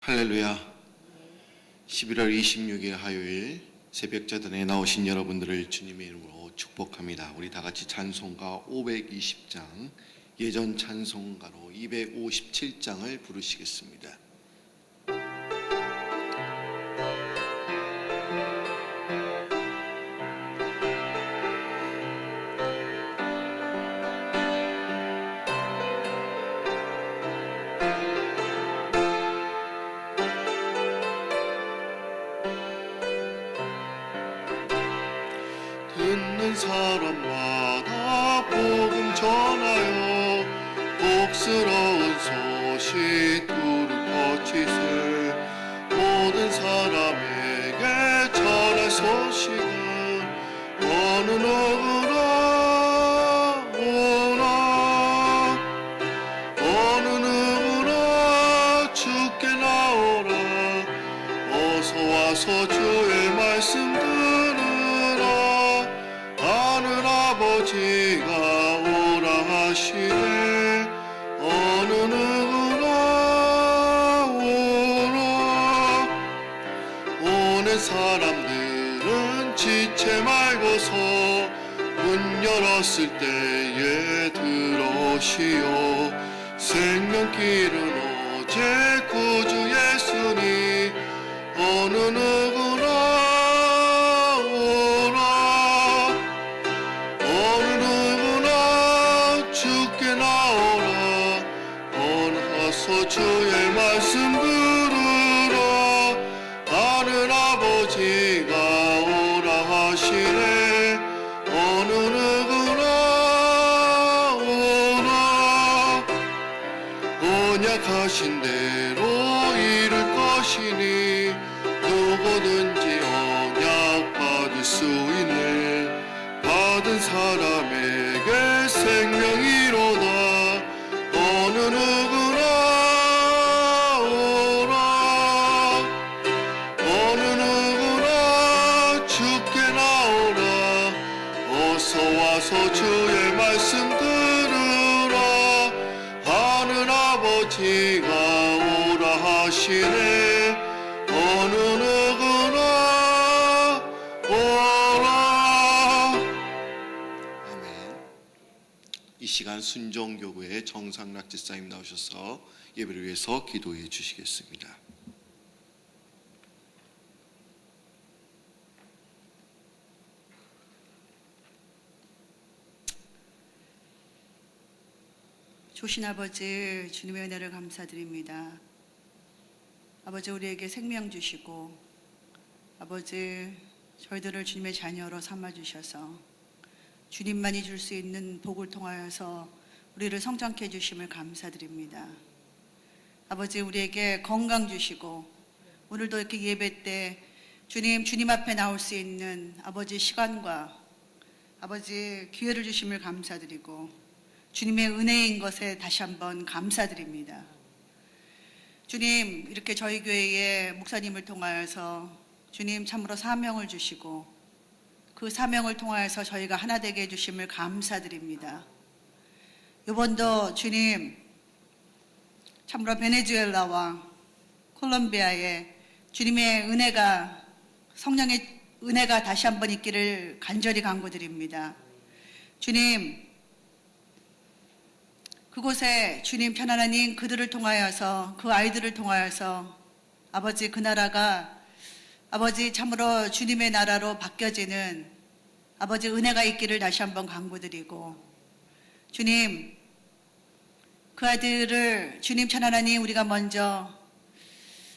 할렐루야. 11월 26일 화요일 새벽자단에 나오신 여러분들을 주님의 이름으로 축복합니다. 우리 다 같이 찬송가 520장, 예전 찬송가로 257장을 부르시겠습니다. 듣는 사람마다 복음 전하여 복스러운 소식 두루 퍼치세. 모든 사람에게 전할 소식은 어느 누구나 오나 어느 누구나 주께 나오라. 어서 와서 주의 말씀 들으라. 하늘 아버지가 오라 하시네. 어느 누구나 오라. 오는 사람들은 지체 말고서 문 열었을 때에 들어오시오. 생명길은 오직 구주 예수니 어느 누구나 오라. 어느 누구나 주께 나오라. 어서 주의 말씀 들으라. 하늘 아버지가 오라 하시네. 어느 누구나 오라. 언약하신 대로 이룰 것이니 누구든지 언약 받을 수 있네. 받은 사람에게 생명이로다. 어느 누구나 오라. 어느 누구나 주께 나오라. 어서 와서 주의 말씀 들으라. 하늘 아버지가 오라 하시네. 어느 누구나 오라. 아멘. 이 시간 순종교구의 정상락 집사님 나오셔서 예배를 위해서 기도해 주시겠습니다. 조신 아버지, 주님의 은혜를 감사드립니다. 아버지, 우리에게 생명 주시고 아버지, 저희들을 주님의 자녀로 삼아주셔서 주님만이 줄 수 있는 복을 통하여서 우리를 성장케 해주심을 감사드립니다. 아버지, 우리에게 건강 주시고 오늘도 이렇게 예배 때 주님 앞에 나올 수 있는 아버지 시간과 아버지 기회를 주심을 감사드리고 주님의 은혜인 것에 다시 한번 감사드립니다. 주님, 이렇게 저희 교회의 목사님을 통하여서 주님 참으로 사명을 주시고 그 사명을 통하여서 저희가 하나 되게 해주심을 감사드립니다. 이번도 주님 참으로 베네수엘라와 콜롬비아에 주님의 은혜가, 성령의 은혜가 다시 한번 있기를 간절히 간구드립니다. 주님, 그곳에 주님 편하나님 그들을 통하여서, 그 아이들을 통하여서 아버지, 그 나라가 아버지 참으로 주님의 나라로 바뀌어지는 아버지 은혜가 있기를 다시 한번 간구드리고, 주님 그 아이들을 주님 편하나님 우리가 먼저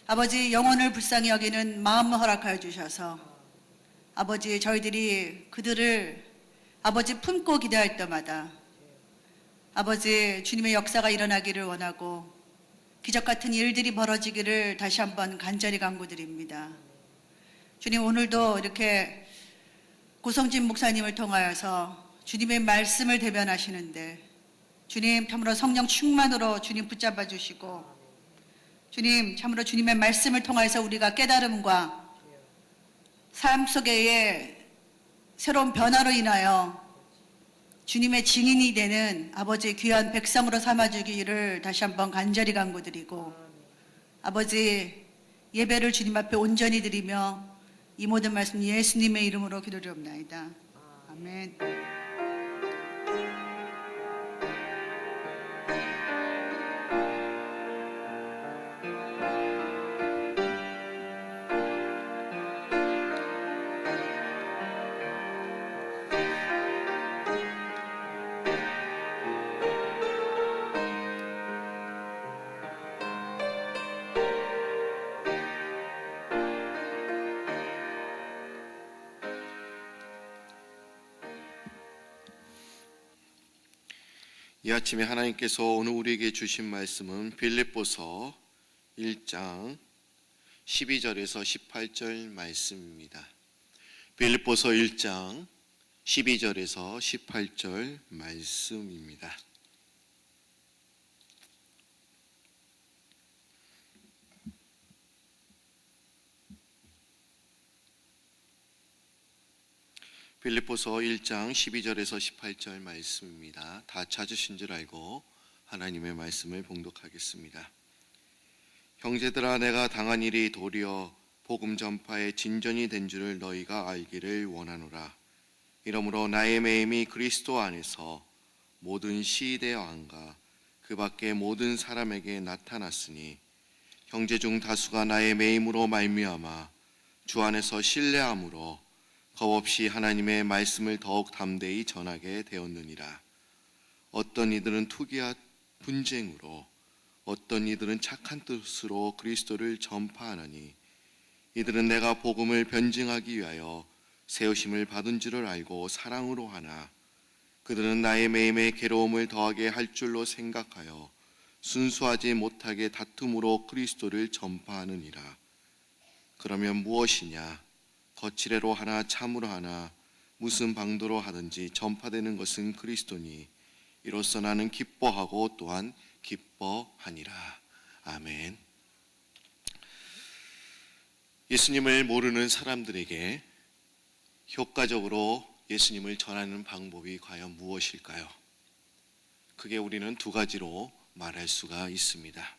아버지 영혼을 불쌍히 여기는 마음을 허락하여 주셔서 아버지 저희들이 그들을 아버지 품고 기도할 때마다 아버지 주님의 역사가 일어나기를 원하고 기적 같은 일들이 벌어지기를 다시 한번 간절히 간구드립니다. 주님, 오늘도 이렇게 고성진 목사님을 통하여서 주님의 말씀을 대변하시는데 주님 참으로 성령 충만으로 주님 붙잡아 주시고 주님 참으로 주님의 말씀을 통하여서 우리가 깨달음과 삶 속에의 새로운 변화로 인하여 주님의 증인이 되는 아버지의 귀한 백성으로 삼아주기를 다시 한번 간절히 간구드리고, 아버지 예배를 주님 앞에 온전히 드리며 이 모든 말씀 예수님의 이름으로 기도드리옵나이다. 아멘. 이 아침에 하나님께서 오늘 우리에게 주신 말씀은 빌립보서 1장 12절에서 18절 말씀입니다. 빌립보서 1장 12절에서 18절 말씀입니다. 빌립보서 1장 12절에서 18절 말씀입니다. 다 찾으신 줄 알고 하나님의 말씀을 봉독하겠습니다. 형제들아, 내가 당한 일이 도리어 복음 전파의 진전이 된 줄을 너희가 알기를 원하노라. 이러므로 나의 매임이 그리스도 안에서 모든 시대 왕과 그 밖의 모든 사람에게 나타났으니 형제 중 다수가 나의 매임으로 말미암아 주 안에서 신뢰함으로 겁없이 하나님의 말씀을 더욱 담대히 전하게 되었느니라. 어떤 이들은 투기와 분쟁으로, 어떤 이들은 착한 뜻으로 그리스도를 전파하나니 이들은 내가 복음을 변증하기 위하여 세우심을 받은 줄을 알고 사랑으로 하나 그들은 나의 매임에 괴로움을 더하게 할 줄로 생각하여 순수하지 못하게 다툼으로 그리스도를 전파하느니라. 그러면 무엇이냐? 거칠애로 하나 참으로 하나 무슨 방도로 하든지 전파되는 것은 그리스도니 이로써 나는 기뻐하고 또한 기뻐하니라. 아멘. 예수님을 모르는 사람들에게 효과적으로 예수님을 전하는 방법이 과연 무엇일까요? 그게 우리는 두 가지로 말할 수가 있습니다.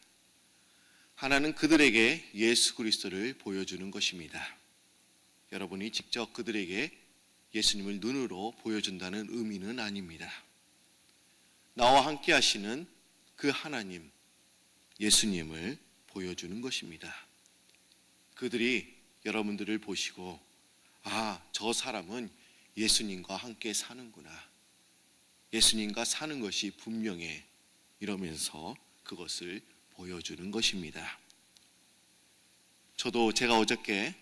하나는 그들에게 예수 그리스도를 보여주는 것입니다. 여러분이 직접 그들에게 예수님을 눈으로 보여준다는 의미는 아닙니다. 나와 함께 하시는 그 하나님, 예수님을 보여주는 것입니다. 그들이 여러분들을 보시고 저 사람은 예수님과 함께 사는구나. 예수님과 사는 것이 분명해. 이러면서 그것을 보여주는 것입니다. 제가 어저께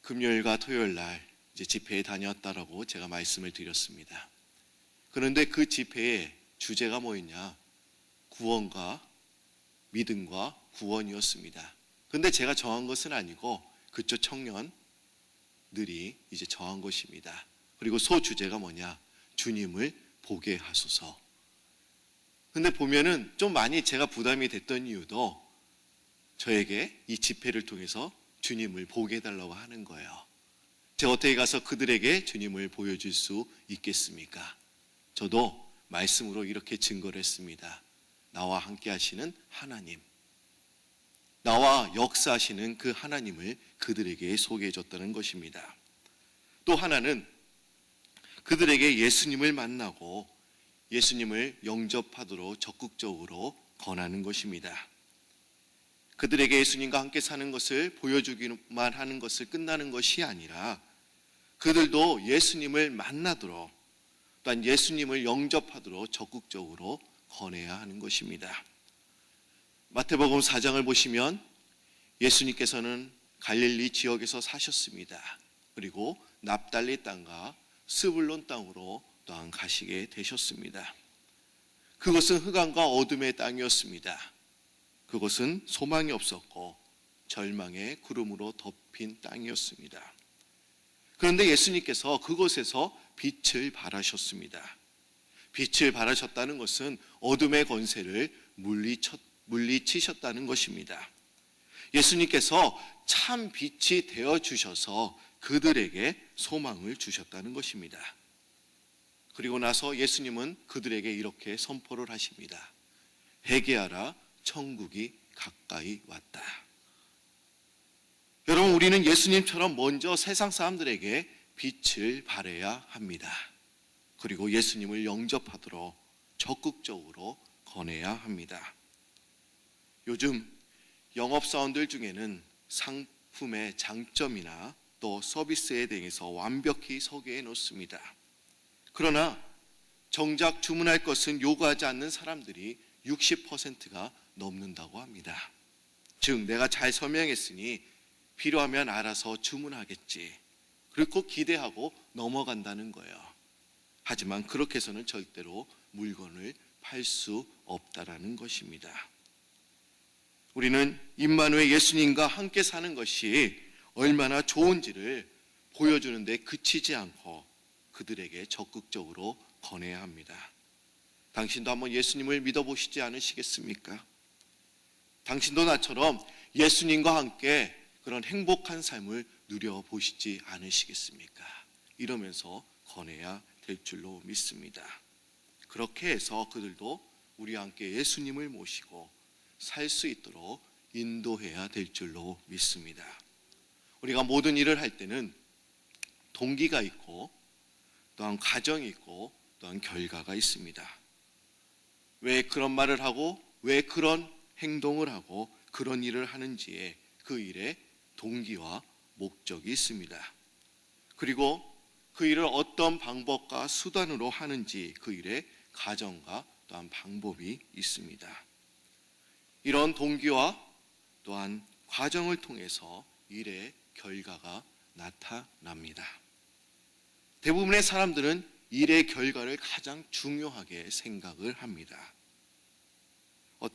금요일과 토요일 날 이제 집회에 다녔다라고 제가 말씀을 드렸습니다. 그런데 그 집회의 주제가 뭐였냐? 구원과 믿음과 구원이었습니다. 그런데 제가 정한 것은 아니고 그쪽 청년들이 이제 정한 것입니다. 그리고 소주제가 뭐냐? 주님을 보게 하소서. 근데 보면은 좀 많이 제가 부담이 됐던 이유도 저에게 이 집회를 통해서 주님을 보게 해달라고 하는 거예요. 제가 어떻게 가서 그들에게 주님을 보여줄 수 있겠습니까? 저도 말씀으로 이렇게 증거를 했습니다. 나와 함께 하시는 하나님, 나와 역사하시는 그 하나님을 그들에게 소개해 줬다는 것입니다. 또 하나는 그들에게 예수님을 만나고 예수님을 영접하도록 적극적으로 권하는 것입니다. 그들에게 예수님과 함께 사는 것을 보여주기만 하는 것을 끝나는 것이 아니라 그들도 예수님을 만나도록 또한 예수님을 영접하도록 적극적으로 권해야 하는 것입니다. 마태복음 4장을 보시면 예수님께서는 갈릴리 지역에서 사셨습니다. 그리고 납달리 땅과 스불론 땅으로 또한 가시게 되셨습니다. 그것은 흑암과 어둠의 땅이었습니다. 그것은 소망이 없었고 절망의 구름으로 덮인 땅이었습니다. 그런데 예수님께서 그곳에서 빛을 발하셨습니다. 빛을 발하셨다는 것은 어둠의 권세를 물리치셨다는 것입니다. 예수님께서 참 빛이 되어주셔서 그들에게 소망을 주셨다는 것입니다. 그리고 나서 예수님은 그들에게 이렇게 선포를 하십니다. 회개하라, 천국이 가까이 왔다. 여러분, 우리는 예수님처럼 먼저 세상 사람들에게 빛을 발해야 합니다. 그리고 예수님을 영접하도록 적극적으로 권해야 합니다. 요즘 영업사원들 중에는 상품의 장점이나 또 서비스에 대해서 완벽히 소개해 놓습니다. 그러나 정작 주문할 것은 요구하지 않는 사람들이 60%가 넘는다고 합니다. 즉, 내가 잘 설명했으니 필요하면 알아서 주문하겠지. 그리고 기대하고 넘어간다는 거예요. 하지만 그렇게 해서는 절대로 물건을 팔 수 없다라는 것입니다. 우리는 임마누엘 예수님과 함께 사는 것이 얼마나 좋은지를 보여주는 데 그치지 않고 그들에게 적극적으로 권해야 합니다. 당신도 한번 예수님을 믿어보시지 않으시겠습니까? 당신도 나처럼 예수님과 함께 그런 행복한 삶을 누려보시지 않으시겠습니까? 이러면서 권해야 될 줄로 믿습니다. 그렇게 해서 그들도 우리와 함께 예수님을 모시고 살 수 있도록 인도해야 될 줄로 믿습니다. 우리가 모든 일을 할 때는 동기가 있고 또한 과정이 있고 또한 결과가 있습니다. 왜 그런 말을 하고 왜 그런 행동을 하고 그런 일을 하는지에 그 일에 동기와 목적이 있습니다. 그리고 그 일을 어떤 방법과 수단으로 하는지 그 일에 과정과 또한 방법이 있습니다. 이런 동기와 또한 과정을 통해서 일의 결과가 나타납니다. 대부분의 사람들은 일의 결과를 가장 중요하게 생각을 합니다.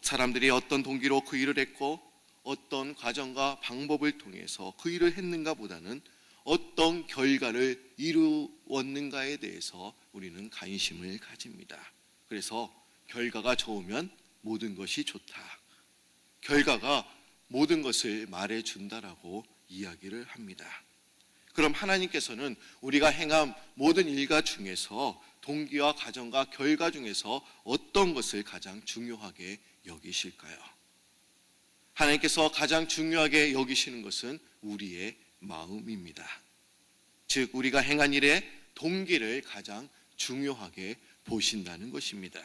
사람들이 어떤 동기로 그 일을 했고 어떤 과정과 방법을 통해서 그 일을 했는가 보다는 어떤 결과를 이루었는가에 대해서 우리는 관심을 가집니다. 그래서 결과가 좋으면 모든 것이 좋다. 결과가 모든 것을 말해준다라고 이야기를 합니다. 그럼 하나님께서는 우리가 행한 모든 일과 중에서 동기와 과정과 결과 중에서 어떤 것을 가장 중요하게 여기실까요? 하나님께서 가장 중요하게 여기시는 것은 우리의 마음입니다. 즉, 우리가 행한 일의 동기를 가장 중요하게 보신다는 것입니다.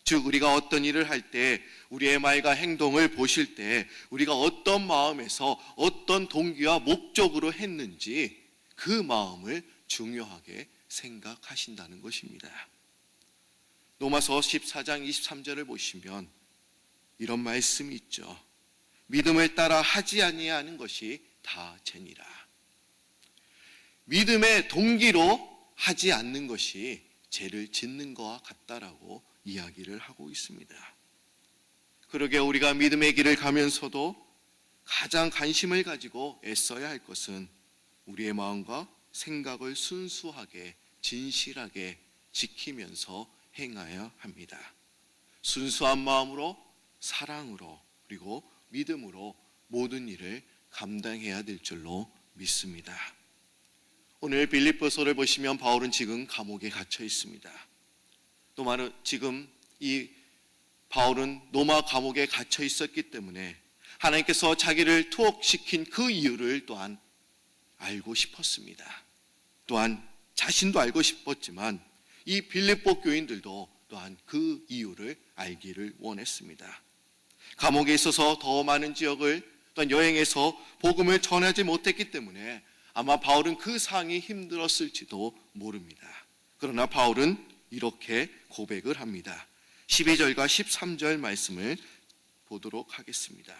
즉, 우리가 어떤 일을 할 때 우리의 말과 행동을 보실 때 우리가 어떤 마음에서 어떤 동기와 목적으로 했는지 그 마음을 중요하게 생각하신다는 것입니다. 로마서 14장 23절을 보시면 이런 말씀이 있죠. 믿음을 따라 하지 아니하는 것이 다 죄니라. 믿음의 동기로 하지 않는 것이 죄를 짓는 것과 같다라고 이야기를 하고 있습니다. 그러게 우리가 믿음의 길을 가면서도 가장 관심을 가지고 애써야 할 것은 우리의 마음과 생각을 순수하게 진실하게 지키면서 행하여야 합니다. 순수한 마음으로 사랑으로 그리고 믿음으로 모든 일을 감당해야 될 줄로 믿습니다. 오늘 빌립보서를 보시면 바울은 지금 감옥에 갇혀 있습니다. 또 지금 이 바울은 로마 감옥에 갇혀 있었기 때문에 하나님께서 자기를 투옥시킨 그 이유를 또한 알고 싶었습니다. 또한 자신도 알고 싶었지만 이 빌립보 교인들도 또한 그 이유를 알기를 원했습니다. 감옥에 있어서 더 많은 지역을 또한 여행해서 복음을 전하지 못했기 때문에 아마 바울은 그 상이 힘들었을지도 모릅니다. 그러나 바울은 이렇게 고백을 합니다. 12절과 13절 말씀을 보도록 하겠습니다.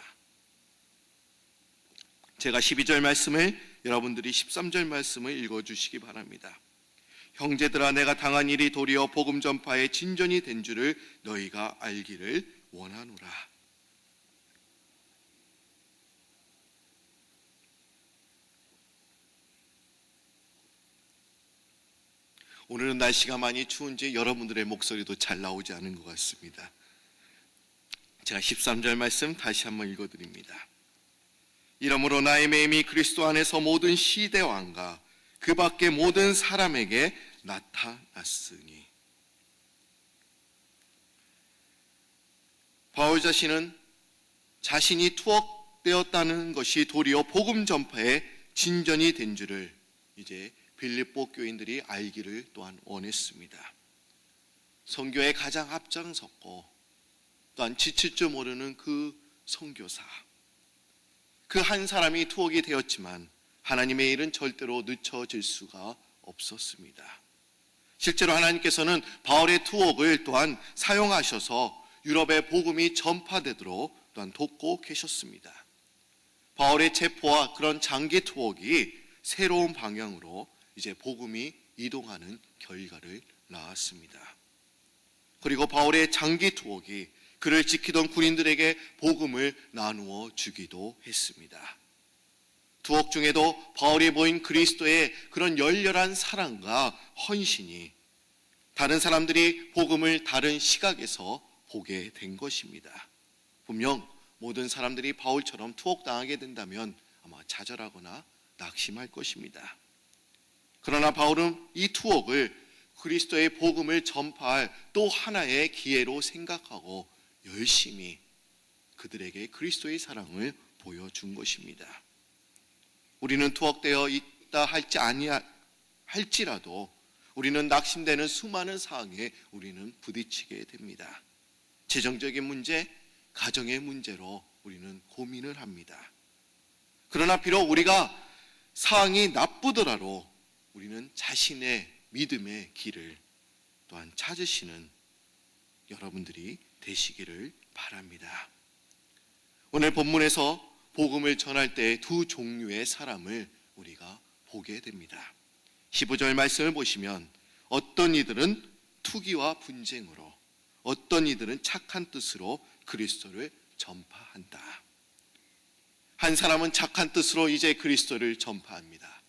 제가 12절 말씀을 여러분들이 13절 말씀을 읽어주시기 바랍니다. 형제들아, 내가 당한 일이 도리어 복음 전파의 진전이 된 줄을 너희가 알기를 원하노라. 오늘은 날씨가 많이 추운지 여러분들의 목소리도 잘 나오지 않은 것 같습니다. 제가 13절 말씀 다시 한번 읽어드립니다. 이러므로 나의 매임이 그리스도 안에서 모든 시대왕과 그 밖의 모든 사람에게 나타났으니. 바울 자신은 자신이 투옥되었다는 것이 도리어 복음 전파의 진전이 된 줄을 이제 빌립보 교인들이 알기를 또한 원했습니다. 선교에 가장 앞장섰고 또한 지칠 줄 모르는 그 선교사, 그 한 사람이 투옥이 되었지만 하나님의 일은 절대로 늦춰질 수가 없었습니다. 실제로 하나님께서는 바울의 투옥을 또한 사용하셔서 유럽의 복음이 전파되도록 또한 돕고 계셨습니다. 바울의 체포와 그런 장기 투옥이 새로운 방향으로 이제 복음이 이동하는 결과를 낳았습니다. 그리고 바울의 장기 투옥이 그를 지키던 군인들에게 복음을 나누어 주기도 했습니다. 투옥 중에도 바울이 보인 그리스도의 그런 열렬한 사랑과 헌신이 다른 사람들이 복음을 다른 시각에서 보게 된 것입니다. 분명 모든 사람들이 바울처럼 투옥당하게 된다면 아마 좌절하거나 낙심할 것입니다. 그러나 바울은 이 투옥을 그리스도의 복음을 전파할 또 하나의 기회로 생각하고 열심히 그들에게 그리스도의 사랑을 보여준 것입니다. 우리는 투옥되어 있다 할지라도 우리는 낙심되는 수많은 상황에 우리는 부딪히게 됩니다. 재정적인 문제, 가정의 문제로 우리는 고민을 합니다. 그러나 비록 우리가 상황이 나쁘더라도 우리는 자신의 믿음의 길을 또한 찾으시는 여러분들이 되시기를 바랍니다. 오늘 본문에서 복음을 전할 때 두 종류의 사람을 우리가 보게 됩니다. 15절 말씀을 보시면 어떤 이들은 투기와 분쟁으로, 어떤 이들은 착한 뜻으로 그리스도를 전파한다. 한 사람은 착한 뜻으로 이제 그리스도를 전파합니다.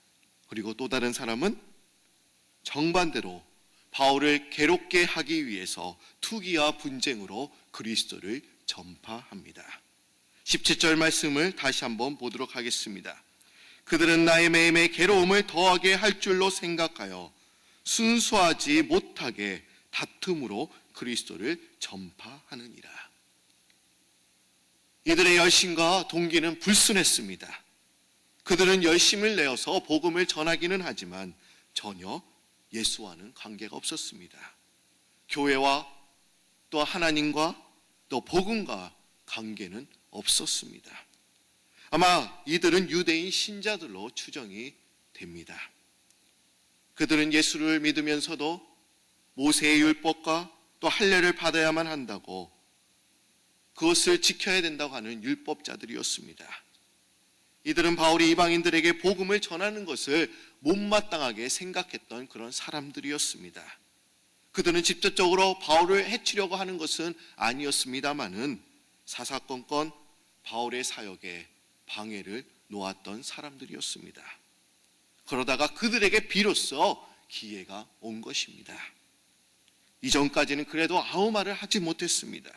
그리고 또 다른 사람은 정반대로 바울을 괴롭게 하기 위해서 투기와 분쟁으로 그리스도를 전파합니다. 17절 말씀을 다시 한번 보도록 하겠습니다. 그들은 나의 매임에 괴로움을 더하게 할 줄로 생각하여 순수하지 못하게 다툼으로 그리스도를 전파하느니라. 이들의 열심과 동기는 불순했습니다. 그들은 열심을 내어서 복음을 전하기는 하지만 전혀 예수와는 관계가 없었습니다. 교회와 또 하나님과 또 복음과 관계는 없었습니다. 아마 이들은 유대인 신자들로 추정이 됩니다. 그들은 예수를 믿으면서도 모세의 율법과 또 할례를 받아야만 한다고, 그것을 지켜야 된다고 하는 율법자들이었습니다. 이들은 바울이 이방인들에게 복음을 전하는 것을 못마땅하게 생각했던 그런 사람들이었습니다. 그들은 직접적으로 바울을 해치려고 하는 것은 아니었습니다마는 사사건건 바울의 사역에 방해를 놓았던 사람들이었습니다. 그러다가 그들에게 비로소 기회가 온 것입니다. 이전까지는 그래도 아무 말을 하지 못했습니다.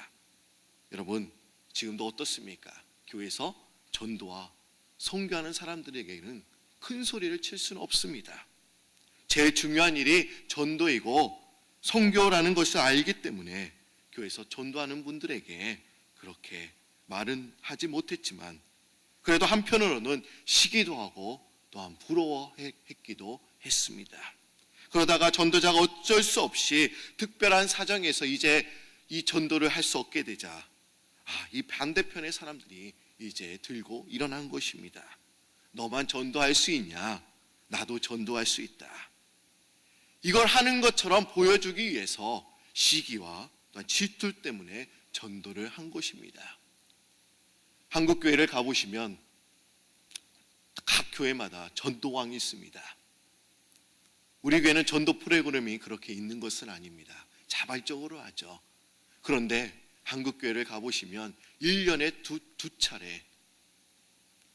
여러분, 지금도 어떻습니까? 교회에서 전도와 선교하는 사람들에게는 큰 소리를 칠 수는 없습니다. 제일 중요한 일이 전도이고 선교라는 것을 알기 때문에 교회에서 전도하는 분들에게 그렇게 말은 하지 못했지만 그래도 한편으로는 시기도 하고 또한 부러워했기도 했습니다. 그러다가 전도자가 어쩔 수 없이 특별한 사정에서 이제 이 전도를 할 수 없게 되자 이 반대편의 사람들이 이제 들고 일어난 것입니다. 너만 전도할 수 있냐? 나도 전도할 수 있다. 이걸 하는 것처럼 보여주기 위해서 시기와 또한 질투 때문에 전도를 한 것입니다. 한국 교회를 가보시면 각 교회마다 전도왕이 있습니다. 우리 교회는 전도 프로그램이 그렇게 있는 것은 아닙니다. 자발적으로 하죠. 그런데 한국 교회를 가보시면 1년에 두 차례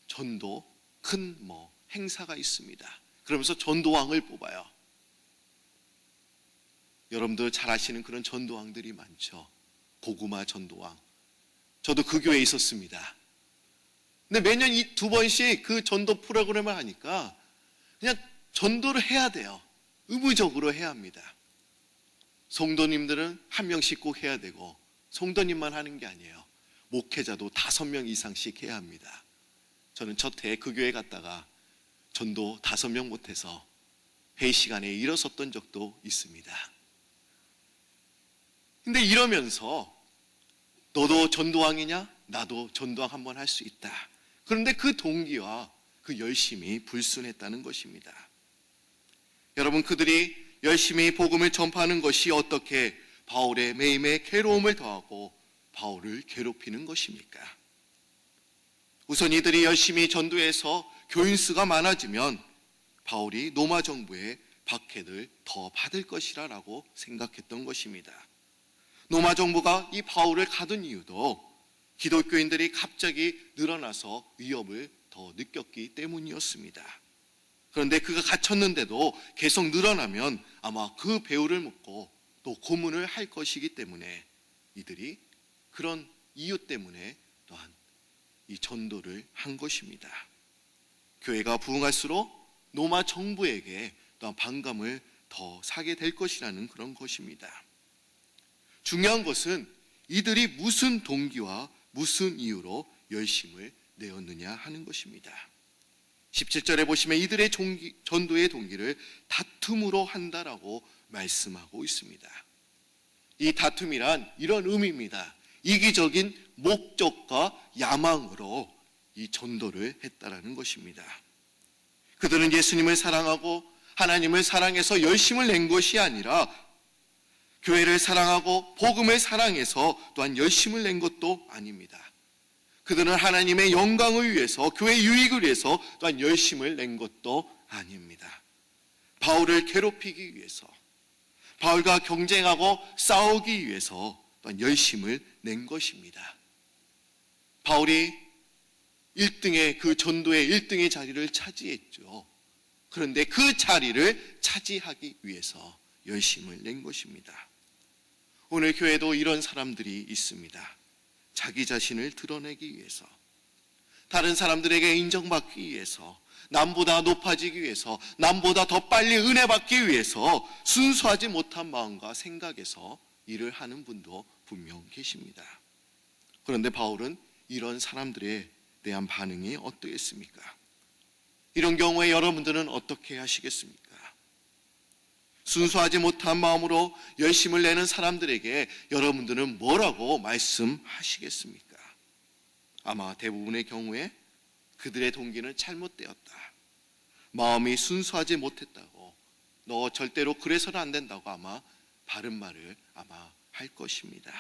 전도 큰 행사가 있습니다. 그러면서 전도왕을 뽑아요. 여러분들 잘 아시는 그런 전도왕들이 많죠. 고구마 전도왕. 저도 그 교회에 있었습니다. 근데 매년 이 두 번씩 그 전도 프로그램을 하니까 그냥 전도를 해야 돼요. 의무적으로 해야 합니다. 성도님들은 한 명씩 꼭 해야 되고 성도님만 하는 게 아니에요. 목회자도 5명 이상씩 해야 합니다. 저는 첫 해에 그 교회 갔다가 전도 5명 못해서 회의 시간에 일어섰던 적도 있습니다. 근데 이러면서 너도 전도왕이냐? 나도 전도왕 한번 할 수 있다. 그런데 그 동기와 그 열심이 불순했다는 것입니다. 여러분, 그들이 열심히 복음을 전파하는 것이 어떻게 바울의 매임에 괴로움을 더하고 바울을 괴롭히는 것입니까? 우선 이들이 열심히 전도해서 교인 수가 많아지면 바울이 로마 정부의 박해를 더 받을 것이라고 생각했던 것입니다. 로마 정부가 이 바울을 가둔 이유도 기독교인들이 갑자기 늘어나서 위협을 더 느꼈기 때문이었습니다. 그런데 그가 갇혔는데도 계속 늘어나면 아마 그 배후를 묻고 또 고문을 할 것이기 때문에 이들이 그런 이유 때문에 또한 이 전도를 한 것입니다. 교회가 부흥할수록 로마 정부에게 또한 반감을 더 사게 될 것이라는 그런 것입니다. 중요한 것은 이들이 무슨 동기와 무슨 이유로 열심을 내었느냐 하는 것입니다. 17절에 보시면 이들의 전도의 동기를 다툼으로 한다라고 말씀하고 있습니다. 이 다툼이란 이런 의미입니다. 이기적인 목적과 야망으로 이 전도를 했다라는 것입니다. 그들은 예수님을 사랑하고 하나님을 사랑해서 열심을 낸 것이 아니라 교회를 사랑하고 복음을 사랑해서 또한 열심을 낸 것도 아닙니다. 그들은 하나님의 영광을 위해서, 교회 유익을 위해서 또한 열심을 낸 것도 아닙니다. 바울을 괴롭히기 위해서, 바울과 경쟁하고 싸우기 위해서 또한 열심을 낸 것입니다. 바울이 1등의 그 전도의 1등의 자리를 차지했죠. 그런데 그 자리를 차지하기 위해서 열심을 낸 것입니다. 오늘 교회도 이런 사람들이 있습니다. 자기 자신을 드러내기 위해서, 다른 사람들에게 인정받기 위해서, 남보다 높아지기 위해서, 남보다 더 빨리 은혜 받기 위해서 순수하지 못한 마음과 생각에서 일을 하는 분도 분명 계십니다. 그런데 바울은 이런 사람들에 대한 반응이 어떠했습니까? 이런 경우에 여러분들은 어떻게 하시겠습니까? 순수하지 못한 마음으로 열심을 내는 사람들에게 여러분들은 뭐라고 말씀하시겠습니까? 아마 대부분의 경우에 그들의 동기는 잘못되었다, 마음이 순수하지 못했다고, 너 절대로 그래서는 안 된다고 아마 바른 말을 아마 할 것입니다.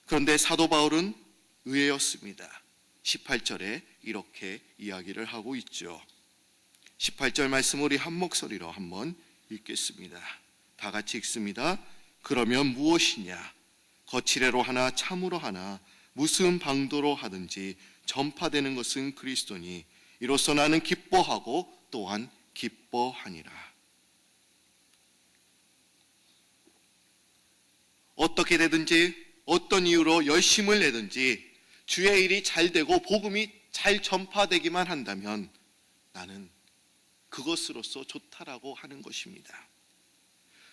그런데 사도 바울은 의외였습니다. 18절에 이렇게 이야기를 하고 있죠. 18절 말씀 우리 한 목소리로 한번 읽겠습니다. 다 같이 읽습니다. 그러면 무엇이냐? 거칠애로 하나 참으로 하나 무슨 방도로 하든지 전파되는 것은 그리스도니 이로써 나는 기뻐하고 또한 기뻐하니라. 어떻게 되든지 어떤 이유로 열심을 내든지 주의 일이 잘 되고 복음이 잘 전파되기만 한다면 나는 그것으로서 좋다라고 하는 것입니다.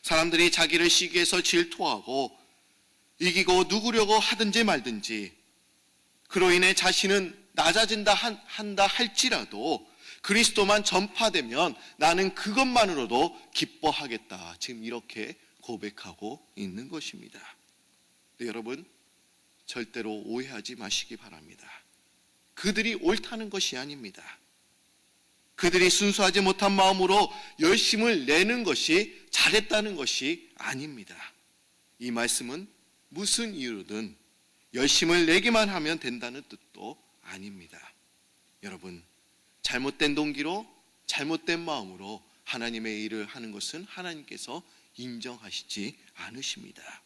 사람들이 자기를 시기해서 질투하고 이기고 누구려고 하든지 말든지 그로 인해 자신은 낮아진다 한다 할지라도 그리스도만 전파되면 나는 그것만으로도 기뻐하겠다. 지금 이렇게 고백하고 있는 것입니다. 네, 여러분 절대로 오해하지 마시기 바랍니다. 그들이 옳다는 것이 아닙니다. 그들이 순수하지 못한 마음으로 열심을 내는 것이 잘했다는 것이 아닙니다. 이 말씀은 무슨 이유로든 열심을 내기만 하면 된다는 뜻도 아닙니다. 여러분, 잘못된 동기로 잘못된 마음으로 하나님의 일을 하는 것은 하나님께서 인정하시지 않으십니다.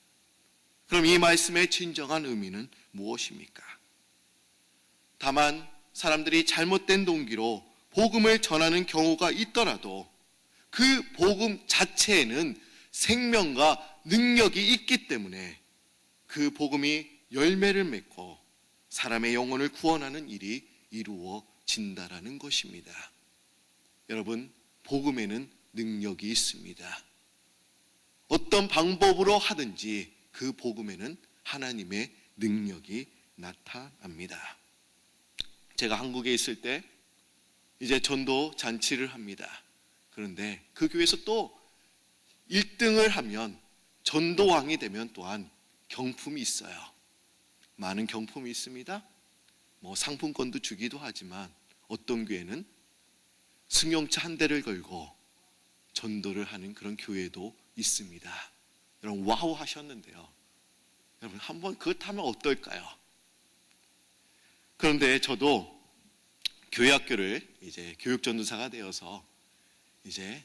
그럼 이 말씀의 진정한 의미는 무엇입니까? 다만 사람들이 잘못된 동기로 복음을 전하는 경우가 있더라도 그 복음 자체에는 생명과 능력이 있기 때문에 그 복음이 열매를 맺고 사람의 영혼을 구원하는 일이 이루어진다라는 것입니다. 여러분, 복음에는 능력이 있습니다. 어떤 방법으로 하든지 그 복음에는 하나님의 능력이 나타납니다. 제가 한국에 있을 때 이제 전도 잔치를 합니다. 그런데 그 교회에서 또 1등을 하면, 전도왕이 되면 또한 경품이 있어요. 많은 경품이 있습니다. 상품권도 주기도 하지만 어떤 교회는 승용차 한 대를 걸고 전도를 하는 그런 교회도 있습니다. 여러분 와우 하셨는데요. 여러분 한번 그거 타면 어떨까요? 그런데 저도 교회학교를 이제 교육전도사가 되어서 이제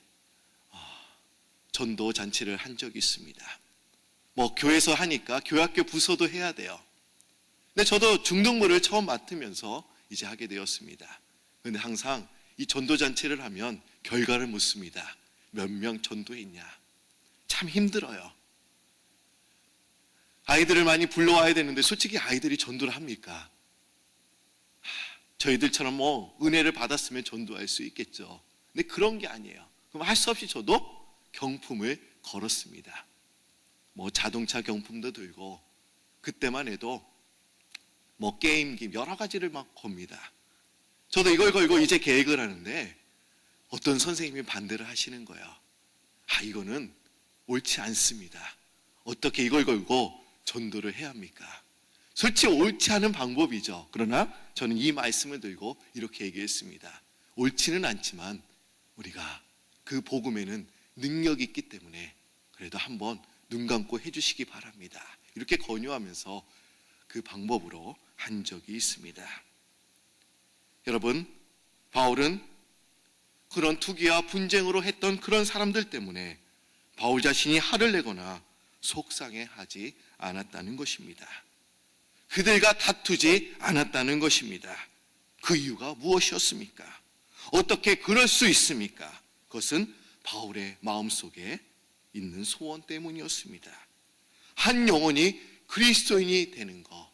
전도 잔치를 한 적이 있습니다. 교회에서 하니까 교회학교 부서도 해야 돼요. 근데 저도 중등부를 처음 맡으면서 이제 하게 되었습니다. 그런데 항상 이 전도 잔치를 하면 결과를 묻습니다. 몇 명 전도했냐? 참 힘들어요. 아이들을 많이 불러와야 되는데 솔직히 아이들이 전도를 합니까? 저희들처럼 은혜를 받았으면 전도할 수 있겠죠. 근데 그런 게 아니에요. 그럼 할 수 없이 저도 경품을 걸었습니다. 자동차 경품도 들고, 그때만 해도 게임기 여러 가지를 막 겁니다. 저도 이걸 걸고 이제 계획을 하는데 어떤 선생님이 반대를 하시는 거예요. 이거는 옳지 않습니다. 어떻게 이걸 걸고 전도를 해야 합니까? 솔직히 옳지 않은 방법이죠. 그러나 저는 이 말씀을 들고 이렇게 얘기했습니다. 옳지는 않지만 우리가 그 복음에는 능력이 있기 때문에 그래도 한번 눈 감고 해주시기 바랍니다. 이렇게 권유하면서 그 방법으로 한 적이 있습니다. 여러분, 바울은 그런 투기와 분쟁으로 했던 그런 사람들 때문에 바울 자신이 화를 내거나 속상해하지 않았다는 것입니다. 그들과 다투지 않았다는 것입니다. 그 이유가 무엇이었습니까? 어떻게 그럴 수 있습니까? 그것은 바울의 마음속에 있는 소원 때문이었습니다. 한 영혼이 그리스도인이 되는 것,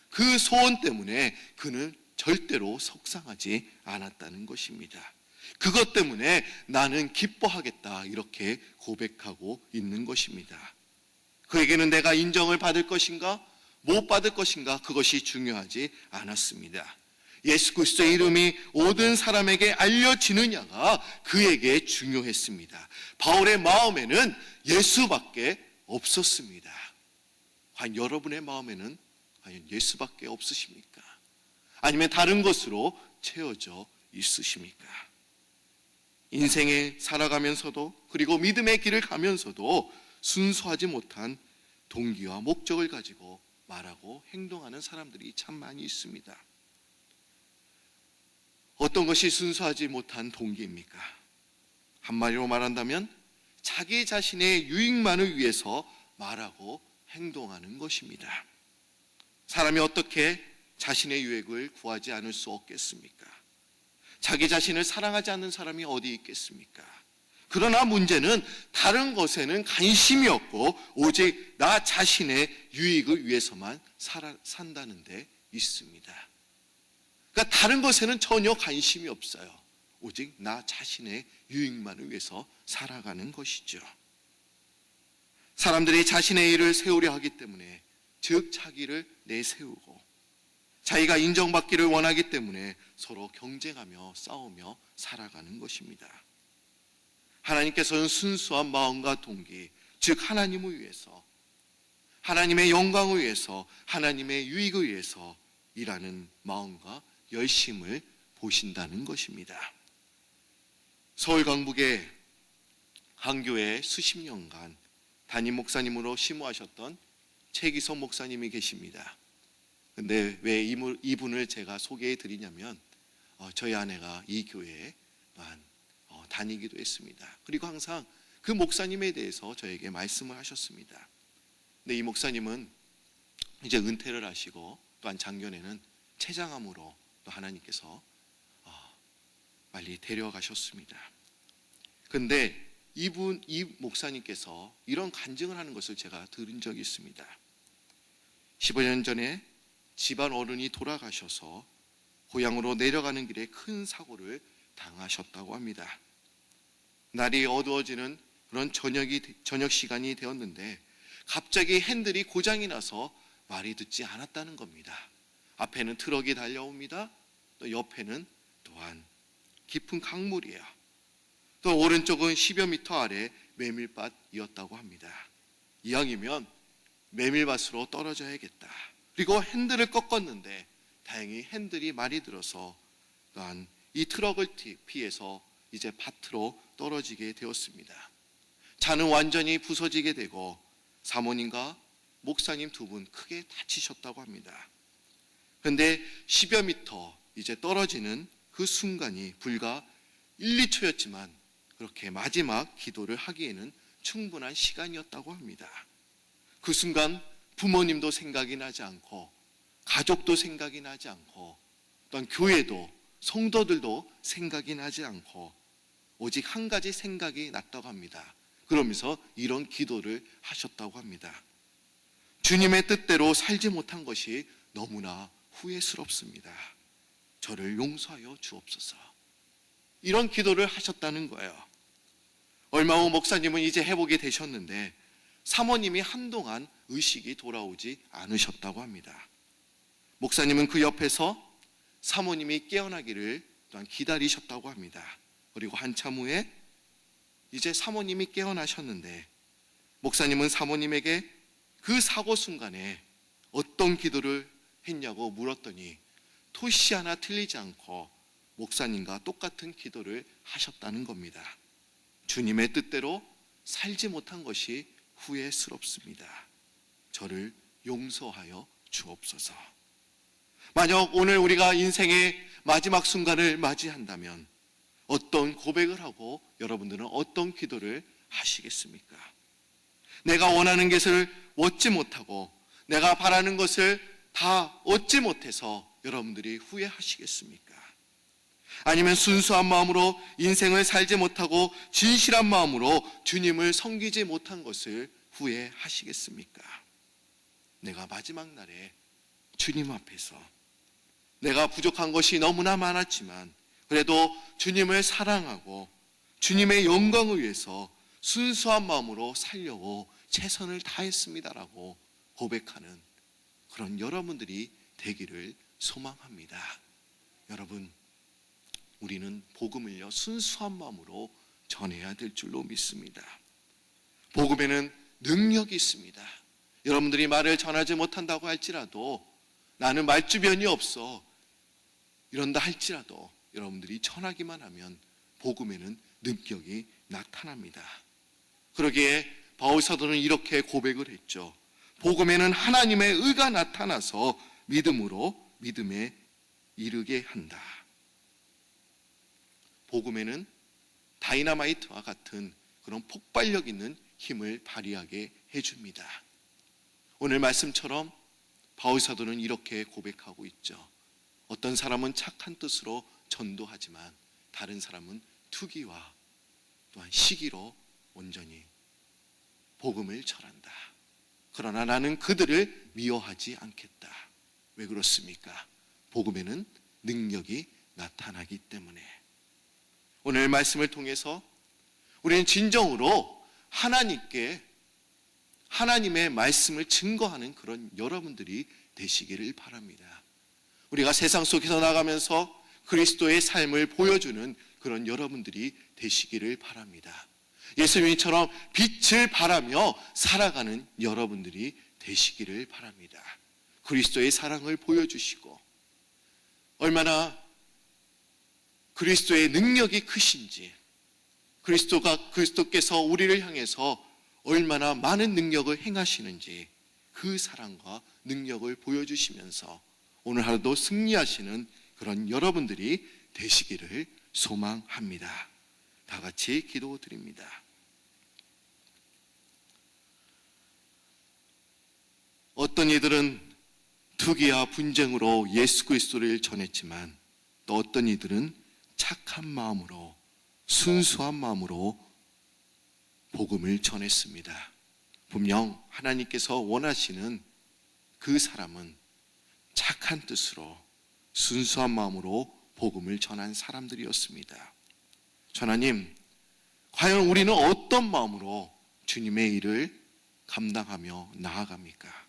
그 소원 때문에 그는 절대로 속상하지 않았다는 것입니다. 그것 때문에 나는 기뻐하겠다, 이렇게 고백하고 있는 것입니다. 그에게는 내가 인정을 받을 것인가 못 받을 것인가, 그것이 중요하지 않았습니다. 예수 그리스도의 이름이 모든 사람에게 알려지느냐가 그에게 중요했습니다. 바울의 마음에는 예수밖에 없었습니다. 과연 여러분의 마음에는 과연 예수밖에 없으십니까? 아니면 다른 것으로 채워져 있으십니까? 인생에 살아가면서도, 그리고 믿음의 길을 가면서도 순수하지 못한 동기와 목적을 가지고 말하고 행동하는 사람들이 참 많이 있습니다. 어떤 것이 순수하지 못한 동기입니까? 한마디로 말한다면 자기 자신의 유익만을 위해서 말하고 행동하는 것입니다. 사람이 어떻게 자신의 유익을 구하지 않을 수 없겠습니까? 자기 자신을 사랑하지 않는 사람이 어디 있겠습니까? 그러나 문제는 다른 것에는 관심이 없고 오직 나 자신의 유익을 위해서만 산다는 데 있습니다. 그러니까 다른 것에는 전혀 관심이 없어요. 오직 나 자신의 유익만을 위해서 살아가는 것이죠. 사람들이 자신의 일을 세우려 하기 때문에, 즉 자기를 내세우고 자기가 인정받기를 원하기 때문에 서로 경쟁하며 싸우며 살아가는 것입니다. 하나님께서는 순수한 마음과 동기, 즉 하나님을 위해서, 하나님의 영광을 위해서, 하나님의 유익을 위해서 일하는 마음과 열심을 보신다는 것입니다. 서울 강북의 한 교회에 수십 년간 담임 목사님으로 심우하셨던 최기성 목사님이 계십니다. 근데 왜 이분을 제가 소개해 드리냐면 저희 아내가 이 교회에 다니기도 했습니다. 그리고 항상 그 목사님에 대해서 저에게 말씀을 하셨습니다. 근데 이 목사님은 이제 은퇴를 하시고, 또한 작년에는 췌장암으로 또 하나님께서 빨리 데려가셨습니다. 근데 이 목사님께서 이런 간증을 하는 것을 제가 들은 적이 있습니다. 15년 전에 집안 어른이 돌아가셔서 고향으로 내려가는 길에 큰 사고를 당하셨다고 합니다. 날이 어두워지는 그런 저녁 시간이 되었는데 갑자기 핸들이 고장이 나서 말이 듣지 않았다는 겁니다. 앞에는 트럭이 달려옵니다. 또 옆에는 또한 깊은 강물이에요. 또 오른쪽은 10여 미터 아래 메밀밭이었다고 합니다. 이왕이면 메밀밭으로 떨어져야겠다. 그리고 핸들을 꺾었는데 다행히 핸들이 많이 들어서 또한 이 트럭을 피해서 이제 밭으로 떨어지게 되었습니다. 차는 완전히 부서지게 되고 사모님과 목사님 두 분 크게 다치셨다고 합니다. 그런데 10여 미터 이제 떨어지는 그 순간이 불과 1, 2초였지만 그렇게 마지막 기도를 하기에는 충분한 시간이었다고 합니다. 그 순간 부모님도 생각이 나지 않고 가족도 생각이 나지 않고 또한 교회도 성도들도 생각이 나지 않고 오직 한 가지 생각이 났다고 합니다. 그러면서 이런 기도를 하셨다고 합니다. 주님의 뜻대로 살지 못한 것이 너무나 후회스럽습니다. 저를 용서하여 주옵소서. 이런 기도를 하셨다는 거예요. 얼마 후 목사님은 이제 회복이 되셨는데 사모님이 한동안 의식이 돌아오지 않으셨다고 합니다. 목사님은 그 옆에서 사모님이 깨어나기를 또한 기다리셨다고 합니다. 그리고 한참 후에 이제 사모님이 깨어나셨는데 목사님은 사모님에게 그 사고 순간에 어떤 기도를 했냐고 물었더니 토시 하나 틀리지 않고 목사님과 똑같은 기도를 하셨다는 겁니다. 주님의 뜻대로 살지 못한 것이 후회스럽습니다. 저를 용서하여 주옵소서. 만약 오늘 우리가 인생의 마지막 순간을 맞이한다면 어떤 고백을 하고 여러분들은 어떤 기도를 하시겠습니까? 내가 원하는 것을 얻지 못하고 내가 바라는 것을 다 얻지 못해서 여러분들이 후회하시겠습니까? 아니면 순수한 마음으로 인생을 살지 못하고 진실한 마음으로 주님을 섬기지 못한 것을 후회하시겠습니까? 내가 마지막 날에 주님 앞에서 내가 부족한 것이 너무나 많았지만 그래도 주님을 사랑하고 주님의 영광을 위해서 순수한 마음으로 살려고 최선을 다했습니다라고 고백하는 그런 여러분들이 되기를 소망합니다. 여러분, 우리는 복음을요 순수한 마음으로 전해야 될 줄로 믿습니다. 복음에는 능력이 있습니다. 여러분들이 말을 전하지 못한다고 할지라도 나는 말주변이 없어 이런다 할지라도 여러분들이 전하기만 하면 복음에는 능력이 나타납니다. 그러기에 바울 사도는 이렇게 고백을 했죠. 복음에는 하나님의 의가 나타나서 믿음에 이르게 한다. 복음에는 다이너마이트와 같은 그런 폭발력 있는 힘을 발휘하게 해줍니다. 오늘 말씀처럼 바울 사도는 이렇게 고백하고 있죠. 어떤 사람은 착한 뜻으로 전도하지만 다른 사람은 투기와 또한 시기로 온전히 복음을 전한다. 그러나 나는 그들을 미워하지 않겠다. 왜 그렇습니까? 복음에는 능력이 나타나기 때문에. 오늘 말씀을 통해서 우리는 진정으로 하나님께 하나님의 말씀을 증거하는 그런 여러분들이 되시기를 바랍니다. 우리가 세상 속에서 나가면서 그리스도의 삶을 보여주는 그런 여러분들이 되시기를 바랍니다. 예수님처럼 빛을 발하며 살아가는 여러분들이 되시기를 바랍니다. 그리스도의 사랑을 보여주시고 얼마나 그리스도의 능력이 크신지, 그리스도께서 우리를 향해서 얼마나 많은 능력을 행하시는지 그 사랑과 능력을 보여주시면서 오늘 하루도 승리하시는 그런 여러분들이 되시기를 소망합니다. 다 같이 기도드립니다. 어떤 이들은 투기와 분쟁으로 예수 그리스도를 전했지만 또 어떤 이들은 착한 마음으로 순수한 마음으로 복음을 전했습니다. 분명 하나님께서 원하시는 그 사람은 착한 뜻으로 순수한 마음으로 복음을 전한 사람들이었습니다. 하나님, 과연 우리는 어떤 마음으로 주님의 일을 감당하며 나아갑니까?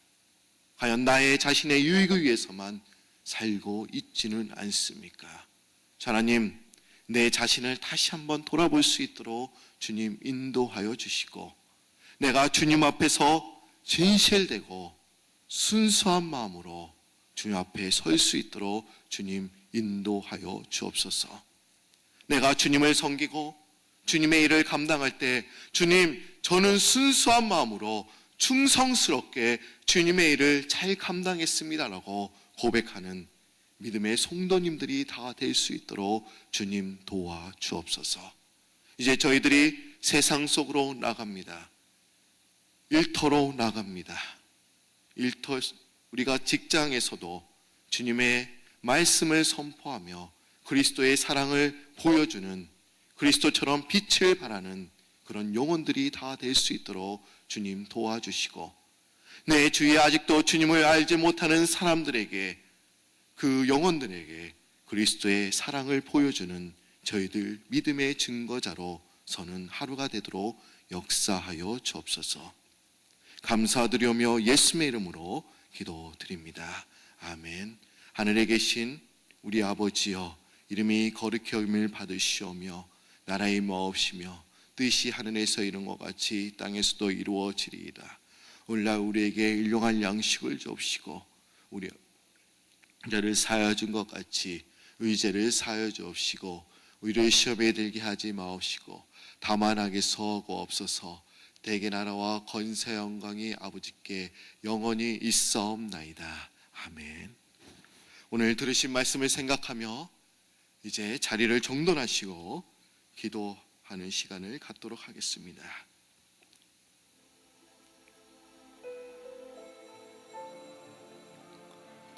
과연 나의 자신의 유익을 위해서만 살고 있지는 않습니까? 하나님, 내 자신을 다시 한번 돌아볼 수 있도록 주님 인도하여 주시고, 내가 주님 앞에서 진실되고 순수한 마음으로 주님 앞에 설 수 있도록 주님 인도하여 주옵소서. 내가 주님을 섬기고 주님의 일을 감당할 때, 주님, 저는 순수한 마음으로 충성스럽게 주님의 일을 잘 감당했습니다라고 고백하는 믿음의 성도님들이 다 될 수 있도록 주님 도와 주옵소서. 이제 저희들이 세상 속으로 나갑니다. 일터로 나갑니다. 우리가 직장에서도 주님의 말씀을 선포하며 그리스도의 사랑을 보여주는, 그리스도처럼 빛을 발하는 그런 영혼들이 다 될 수 있도록 주님 도와주시고, 내 주위에 아직도 주님을 알지 못하는 사람들에게, 그 영혼들에게 그리스도의 사랑을 보여주는 저희들 믿음의 증거자로 서는 하루가 되도록 역사하여 주옵소서. 감사드리며 예수의 이름으로 기도드립니다. 아멘. 하늘에 계신 우리 아버지여, 이름이 거룩히 여김을 받으시오며 나라의 마옵시며 뜻이 하늘에서 이룬 것 같이 땅에서도 이루어지리이다. 오늘날 우리에게 일용할 양식을 주옵시고, 우리 죄를 사하여 준 것 같이 의죄를 사하여 주옵시고, 우리를 시험에 들게 하지 마옵시고 다만 악에서 구하옵소서. 대개 나라와 권세 영광이 아버지께 영원히 있사옵나이다. 아멘. 오늘 들으신 말씀을 생각하며 이제 자리를 정돈하시고 기도하는 시간을 갖도록 하겠습니다.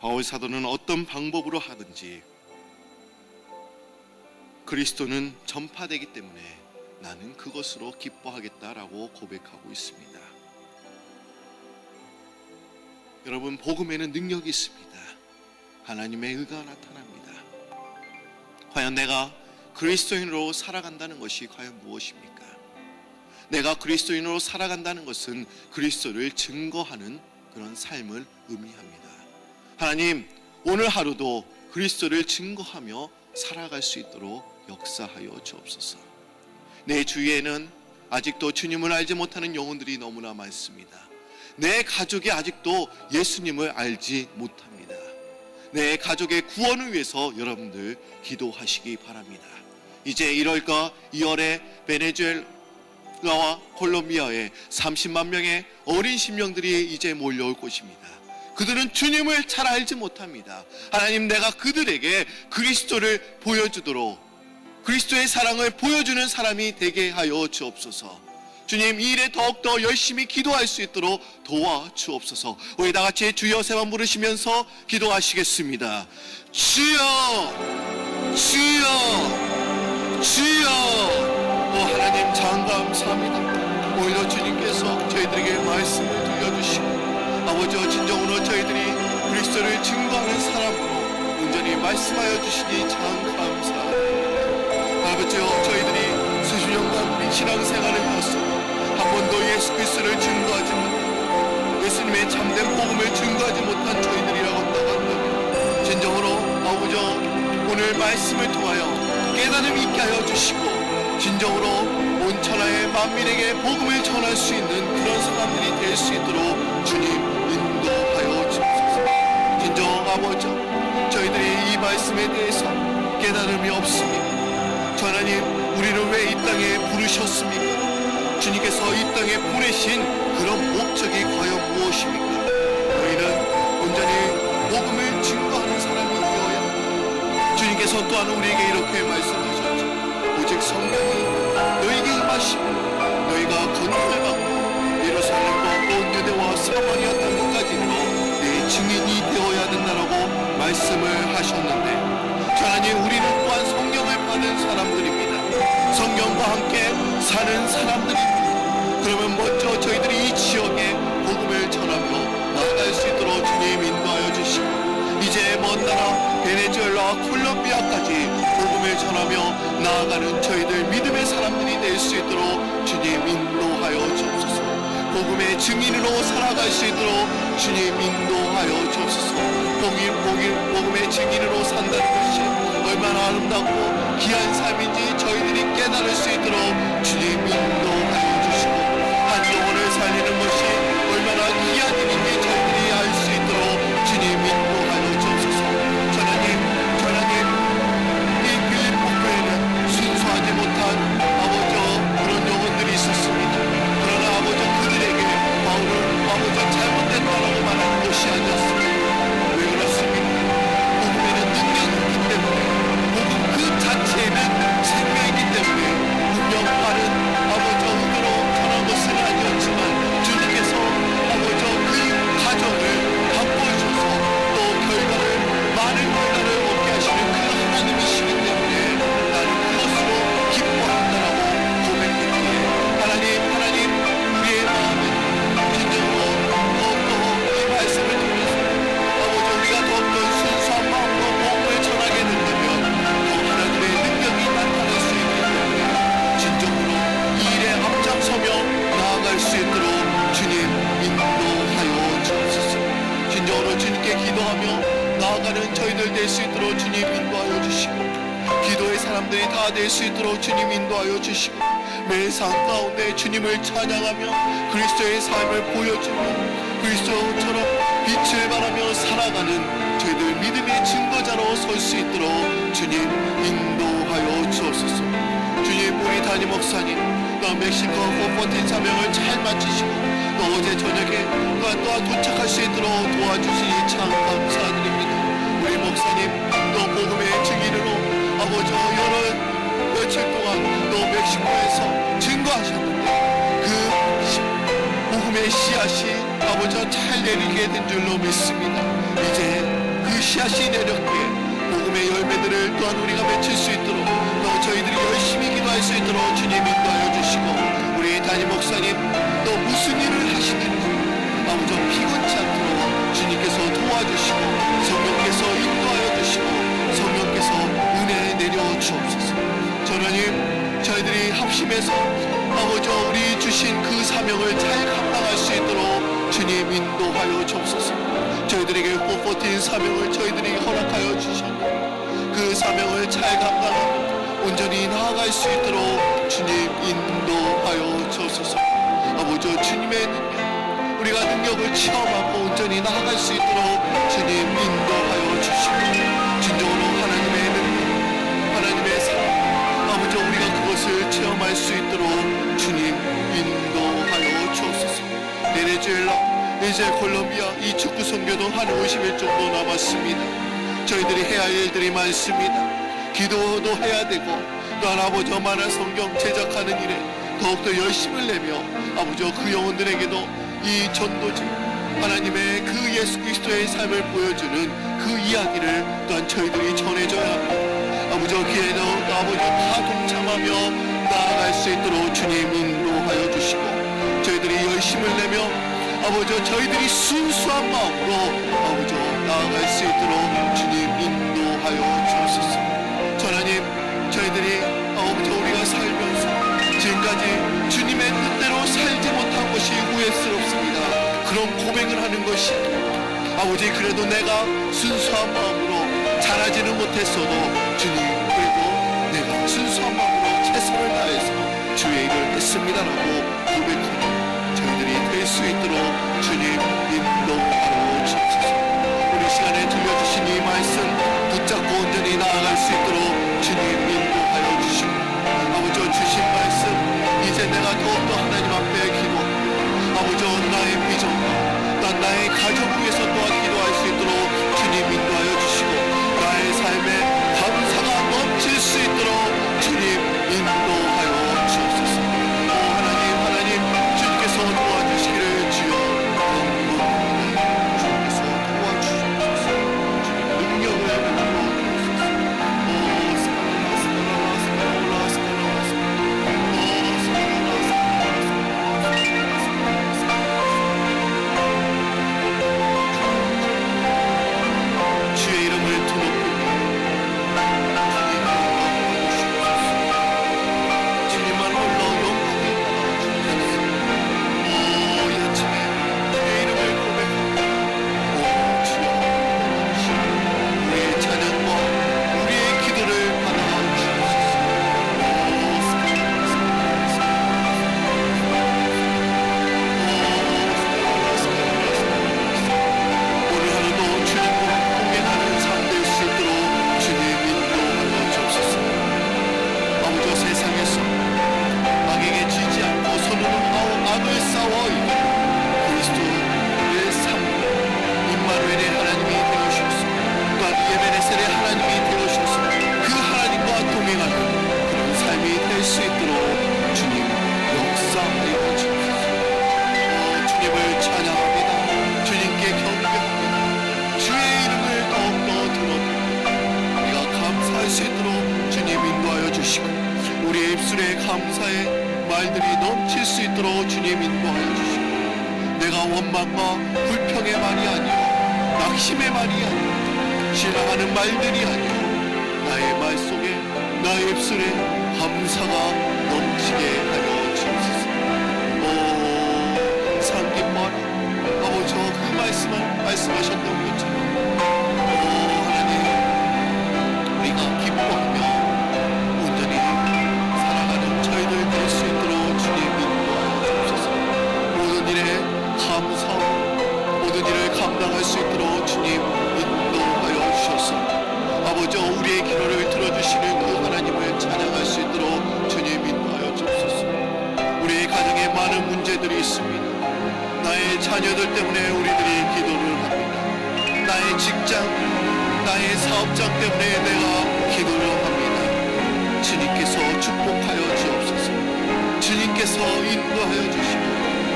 바울 사도는 어떤 방법으로 하든지 그리스도는 전파되기 때문에 나는 그것으로 기뻐하겠다라고 고백하고 있습니다. 여러분, 복음에는 능력이 있습니다. 하나님의 의가 나타납니다. 과연 내가 그리스도인으로 살아간다는 것이 과연 무엇입니까? 내가 그리스도인으로 살아간다는 것은 그리스도를 증거하는 그런 삶을 의미합니다. 하나님, 오늘 하루도 그리스도를 증거하며 살아갈 수 있도록 역사하여 주옵소서. 내 주위에는 아직도 주님을 알지 못하는 영혼들이 너무나 많습니다. 내 가족이 아직도 예수님을 알지 못합니다. 내 가족의 구원을 위해서 여러분들 기도하시기 바랍니다. 이제 1월과 2월에 베네수엘라와 콜롬비아에 30만 명의 어린 심령들이 이제 몰려올 것입니다. 그들은 주님을 잘 알지 못합니다. 하나님, 내가 그들에게 그리스도를 보여주도록, 그리스도의 사랑을 보여주는 사람이 되게 하여 주옵소서. 주님, 이 일에 더욱더 열심히 기도할 수 있도록 도와주옵소서. 우리 다같이 주여 세번 부르시면서 기도하시겠습니다. 주여, 주여, 주여. 하나님, 참 감사합니다. 오히려 주님께서 저희들에게 말씀을 들려주시고, 아버지와 진정으로 저희들이 그리스도를 증거하는 사람으로 온전히 말씀하여 주시니 참 감사합니다. 아버지여, 저희들이 수십 년간 신앙생활을 하였으나 한 번도 예수 그리스도를 증거하지 못한, 예수님의 참된 복음을 증거하지 못한 저희들이라고 한다면 진정으로 아버지여, 오늘 말씀을 통하여 깨달음 있게 하여 주시고 진정으로 온 천하의 만민에게 복음을 전할 수 있는 그런 사람들이 될 수 있도록 주님 인도하여 주옵소서. 진정 아버지, 저희들이 이 말씀에 대해서 깨달음이 없습니다. 하나님, 우리를 왜 이 땅에 부르셨습니까? 주님께서 이 땅에 보내신 그런 목적이 과연 무엇입니까? 너희는 온전히 복음을 증거하는 사람이 되어야. 주님께서 또한 우리에게 이렇게 말씀하셨죠. 오직 성령이 너희에게 임하시고 너희가 권능을 받고 예루살렘과 온 유대와 사마리아 땅끝까지로 내 증인이 되어야 된다라고 말씀을 하셨는데, 하나님, 우리는 또한 성령을 받은 사람들입니다. 성령과 함께 사는 사람들입니다. 그러면 먼저 저희들이 이 지역에 복음을 전하며 나아갈 수 있도록 주님 인도하여 주시고, 이제 먼 나라 베네수엘라와 콜롬비아까지 복음을 전하며 나아가는 저희들 믿음의 사람들이 될 수 있도록 주님 인도하여 주옵소서. 복음의 증인으로 살아갈 수 있도록 주님 인도하여 주옵소서. 복음의 증인으로 산다는 것이 얼마나 아름답고 귀한 삶인지 저희들이 깨달을 수 있도록 주님 인도하여 주시고, 한 영혼을 살리는 것이 얼마나 귀한 일인지 저희들이 알 수 있도록 주님 인도하여 주옵소서. 전하님, 이 빌립보 교회는 순수하지 못한 그런 영혼들이 있었습니다. 그러나 그들에게 바울은 잘못됐다라고 말하는 것이 아니었습니다. 왜 그렇습니까? 복음에는 능력이 있기 때문에, 복음 그 자체에는 생명이기 때문에, 분명 바른 의도로 전한 것은 아니었지만 주님께서 그 가정을 바꿔주셔서 또 많은 결과를 얻게 하시는 그 하나님이시기 때문에 나는 그것으로 기뻐한다라고 고백했기에, 하나님 우리의 마음은 진정으로 더욱더 이 말씀을 통해서 우리가 더욱더 순수한 마음으로 복음을 전하게 된다면 더 하나님의 능력이 나타날 수 있기 때문에 진정으로 이 일에 앞장서며 나아갈 수 있도록 주님 인도하여 주옵소서. 진정으로 주님께 기도하며 나아가는 저희들 될 수 있도록 주님 인도하여 주시고, 기도의 사람들이 다 될 수 있도록 주님 인도하여 주시고, 매 삶 가운데 주님을 찬양하며 그리스도의 삶을 보여주며 그리스도처럼 빛을 발하며 살아가는 저희들 믿음의 증거자로 설 수 있도록 주님 인도하여 주옵소서. 주님, 우리 담임 목사님 또 멕시코 포포틴 사명을 잘 마치시고 또 어제 저녁에 또한 도착할 수 있도록 도와주시니 참 감사드립니다. 우리 목사님 또 복음의 증인으로 여러 며칠 동안 또 멕시코에서 증거하셨는데 그 복음의 씨앗이 잘 내리게 된 줄로 믿습니다. 이제 그 씨앗이 내렸기에 복음의 열매들을 또한 우리가 맺힐 수 있도록 또 저희들이 열심히 기도할 수 있도록 주님 인도하여 주시고, 우리 담임 목사님 또 무슨 일을 하시든지 피곤치 않도록 주님께서 도와주시고 성령께서 인도하여 주시고 성령께서 은혜 내려 주옵소서. 하나님, 저희들이 합심해서 우리 주신 그 사명을 잘 감당할 수 있도록 주님 인도하여 주옵소서. 저희들에게 뽀뽀틴 사명을 저희들이 허락하여 주셨고 그 사명을 잘 감당하고 온전히 나아갈 수 있도록 주님 인도하여 주옵소서. 주님의 능력, 우리가 능력을 체험하고 온전히 나아갈 수 있도록 주님 인도하여 주시고, 진정으로 하나님의 능력, 하나님의 사랑, 우리가 그것을 체험할 수 있도록 주님 인도하여 주옵소서. 베네수엘라, 이제 콜롬비아 이 축구 선교도 한 50일 정도 남았습니다. 저희들이 해야 할 일들이 많습니다. 기도도 해야 되고 또한 만화 성경 제작하는 일에 더욱더 열심을 내며 그 영혼들에게도 이 전도지 하나님의 그 예수 그리스도의 삶을 보여주는 그 이야기를 또한 저희들이 전해줘야 합니다. 기회도 다 동참하며 나아갈 수 있도록 주님 인도하여 주시고, 저희들이 열심을 내며 저희들이 순수한 마음으로 나아갈 수 있도록 주님 인도하여 주옵소서. 하나님, 저희들이 우리가 살면서 지금까지 주님의 뜻대로 살지 못한 것이 후회스럽습니다. 그런 고백을 하는 것이 그래도 내가 순수한 마음으로 잘하지는 못했어도 주님, 그래도 내가 순수한 마음으로 최선을 다해서 주의 일을 했습니다라고 고백하는 저희들이 될 수 있도록 주님 인도하여 주옵소서. 우리 시간에 들려주신 이 말씀 붙잡고 온전히 나아갈 수 있도록 주님 인도하여 주시고, 주신 말씀 이제 내가 더욱더 하나님 앞에 기도하고 나의 비전과 나의 가족을 위해서 또한 기도할 수 있도록 주님 인도하여 주시고, 나의 삶에 감사가 넘칠 수 있도록 주님 인도하여 주옵소서. 하나님, 주님께서 도와주시기를 주여 간구합니다. 주님께서 도와주옵소서. 주님 능력을 부어주옵소서. 나의 입술에 감사의 말들이 넘칠 수 있도록 주님 인도하여 주시고, 내가 원망과 불평의 말이 아니요 낙심의 말이 아니요 지나가는 말들이 아니요 나의 말 속에 나의 입술에 감사가 넘치게 하여 주옵소서. 오 상기뻐라 아버지, 그 말씀을 말씀하셨던 것처럼 하나님, 우리가 기뻐하며 온전히 살아가는 저희들 될 수 있도록 주님 인도하여 주옵소서. 모든 일에 감사하고 모든 일을 감당할 수 있도록 주님 인도하여 주셔서 아버지, 우리의 기도를 들어주시는 그 하나님을 찬양할 수 있도록 주님 인도하여 주옵소서. 우리의 가정에 많은 문제들이 있습니다. 나의 자녀들 때문에 우리들이 기도를 합니다. 나의 직장, 나의 사업장 때문에 내가 기도를 합니다. 주님께서 축복하여 주옵소서. 주님께서 인도하여 주시고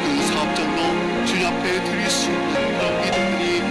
그 사업장도 주님 앞에 드릴 수 있는 그런 믿음들이